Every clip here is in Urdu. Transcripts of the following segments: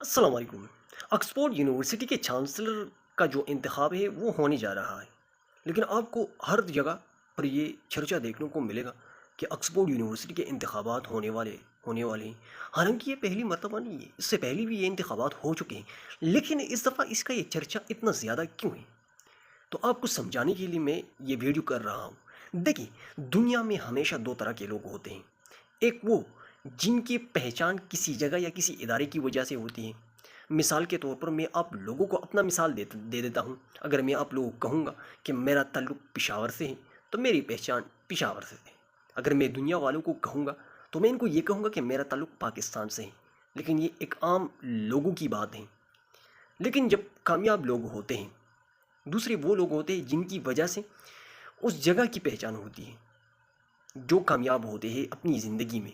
السلام علیکم۔ آکسفورڈ یونیورسٹی کے چانسلر کا جو انتخاب ہے وہ ہونے جا رہا ہے، لیکن آپ کو ہر جگہ پر یہ چرچا دیکھنے کو ملے گا کہ آکسفورڈ یونیورسٹی کے انتخابات ہونے والے ہیں۔ حالانکہ یہ پہلی مرتبہ نہیں ہے، اس سے پہلے بھی یہ انتخابات ہو چکے ہیں، لیکن اس دفعہ اس کا یہ چرچا اتنا زیادہ کیوں ہے؟ تو آپ کو سمجھانے کے لیے میں یہ ویڈیو کر رہا ہوں۔ دیکھیں، دنیا میں ہمیشہ دو طرح کے لوگ ہوتے ہیں۔ ایک وہ جن کی پہچان کسی جگہ یا کسی ادارے کی وجہ سے ہوتی ہے۔ مثال کے طور پر میں آپ لوگوں کو اپنا مثال دے دیتا ہوں۔ اگر میں آپ لوگوں کو کہوں گا کہ میرا تعلق پشاور سے ہے تو میری پہچان پشاور سے ہے۔ اگر میں دنیا والوں کو کہوں گا تو میں ان کو یہ کہوں گا کہ میرا تعلق پاکستان سے ہے۔ لیکن یہ ایک عام لوگوں کی بات ہے۔ لیکن جب کامیاب لوگ ہوتے ہیں، دوسرے وہ لوگ ہوتے ہیں جن کی وجہ سے اس جگہ کی پہچان ہوتی ہے، جو کامیاب ہوتے ہیں اپنی زندگی میں۔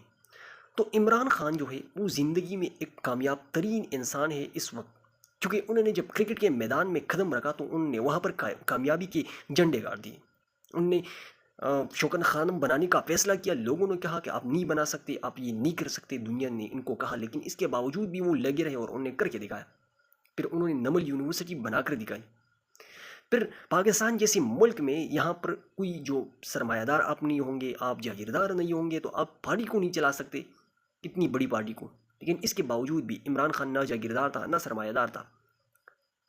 تو عمران خان جو ہے وہ زندگی میں ایک کامیاب ترین انسان ہے اس وقت، کیونکہ انہوں نے جب کرکٹ کے میدان میں قدم رکھا تو انہوں نے وہاں پر کامیابی کے جھنڈے گاڑ دیے۔ انہوں نے شوکن خانم بنانے کا فیصلہ کیا۔ لوگوں نے کہا کہ آپ نہیں بنا سکتے، آپ یہ نہیں کر سکتے، دنیا نے ان کو کہا، لیکن اس کے باوجود بھی وہ لگے رہے اور انہوں نے کر کے دکھایا۔ پھر انہوں نے نمل یونیورسٹی بنا کر دکھائی۔ پھر پاکستان جیسے ملک میں یہاں پر کوئی جو سرمایہ دار آپ نہیں ہوں گے، آپ جاگیردار نہیں ہوں گے تو آپ پارٹی کو نہیں چلا سکتے، اتنی بڑی پارٹی کو۔ لیکن اس کے باوجود بھی عمران خان نہ جاگیردار تھا نہ سرمایہ دار تھا،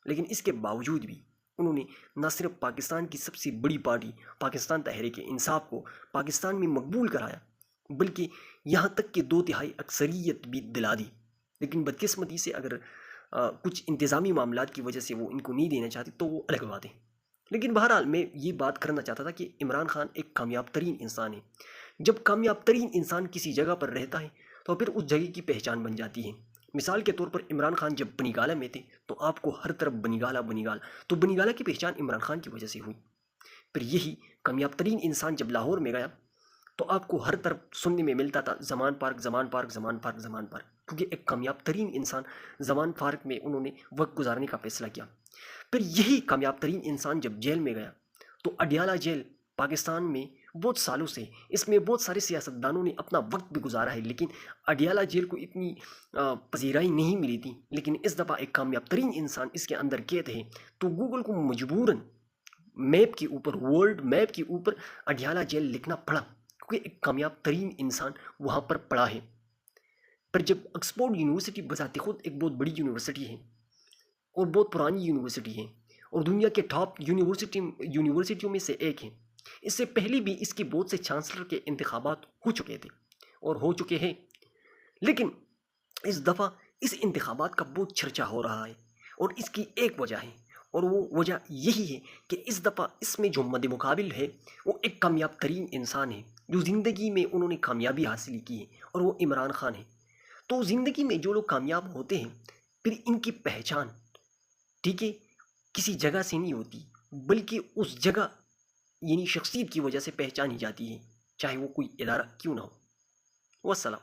لیکن اس کے باوجود بھی انہوں نے نہ صرف پاکستان کی سب سے بڑی پارٹی پاکستان تحریک انصاف کو پاکستان میں مقبول کرایا، بلکہ یہاں تک کہ 2/3 اکثریت بھی دلا دی۔ لیکن بدقسمتی سے اگر کچھ انتظامی معاملات کی وجہ سے وہ ان کو نہیں دینا چاہتے تو وہ الگ بات ہے۔ لیکن بہرحال میں یہ بات کرنا چاہتا تھا کہ عمران خان ایک کامیاب ترین انسان ہے۔ جب کامیاب ترین انسان کسی جگہ پر رہتا ہے تو پھر اس جگہ کی پہچان بن جاتی ہے۔ مثال کے طور پر عمران خان جب بنی گالہ میں تھے تو آپ کو ہر طرف بنی گالہ بنی گالہ، تو بنی گالہ کی پہچان عمران خان کی وجہ سے ہوئی۔ پھر یہی کامیاب ترین انسان جب لاہور میں گیا تو آپ کو ہر طرف سننے میں ملتا تھا زمان پارک زمان پارک زمان پارک زمان پارک، کیونکہ ایک کامیاب ترین انسان زمان پارک میں انہوں نے وقت گزارنے کا فیصلہ کیا۔ پھر یہی کامیاب ترین انسان جب جیل میں گیا تو اڈیالہ جیل پاکستان میں بہت سالوں سے، اس میں بہت سارے سیاستدانوں نے اپنا وقت بھی گزارا ہے، لیکن اڈیالہ جیل کو اتنی پذیرائی نہیں ملی تھی۔ لیکن اس دفعہ ایک کامیاب ترین انسان اس کے اندر قید ہے تو گوگل کو مجبوراً میپ کے اوپر، ورلڈ میپ کے اوپر اڈیالہ جیل لکھنا پڑا، کیونکہ ایک کامیاب ترین انسان وہاں پر پڑا ہے۔ پر جب آکسفورڈ یونیورسٹی بذات خود ایک بہت بڑی یونیورسٹی ہے اور بہت پرانی یونیورسٹی ہے اور دنیا کے ٹاپ یونیورسٹیوں میں سے ایک ہے، اس سے پہلے بھی اس کے بہت سے چانسلر کے انتخابات ہو چکے تھے اور ہو چکے ہیں، لیکن اس دفعہ اس انتخابات کا بہت چرچا ہو رہا ہے اور اس کی ایک وجہ ہے، اور وہ وجہ یہی ہے کہ اس دفعہ اس میں جو مد مقابل ہے وہ ایک کامیاب ترین انسان ہے جو زندگی میں انہوں نے کامیابی حاصل کی ہے، اور وہ عمران خان ہے۔ تو زندگی میں جو لوگ کامیاب ہوتے ہیں پھر ان کی پہچان، ٹھیک ہے، کسی جگہ سے نہیں ہوتی، بلکہ اس جگہ یعنی شخصیت کی وجہ سے پہچانی جاتی ہے، چاہے وہ کوئی ادارہ کیوں نہ ہو۔ والسلام۔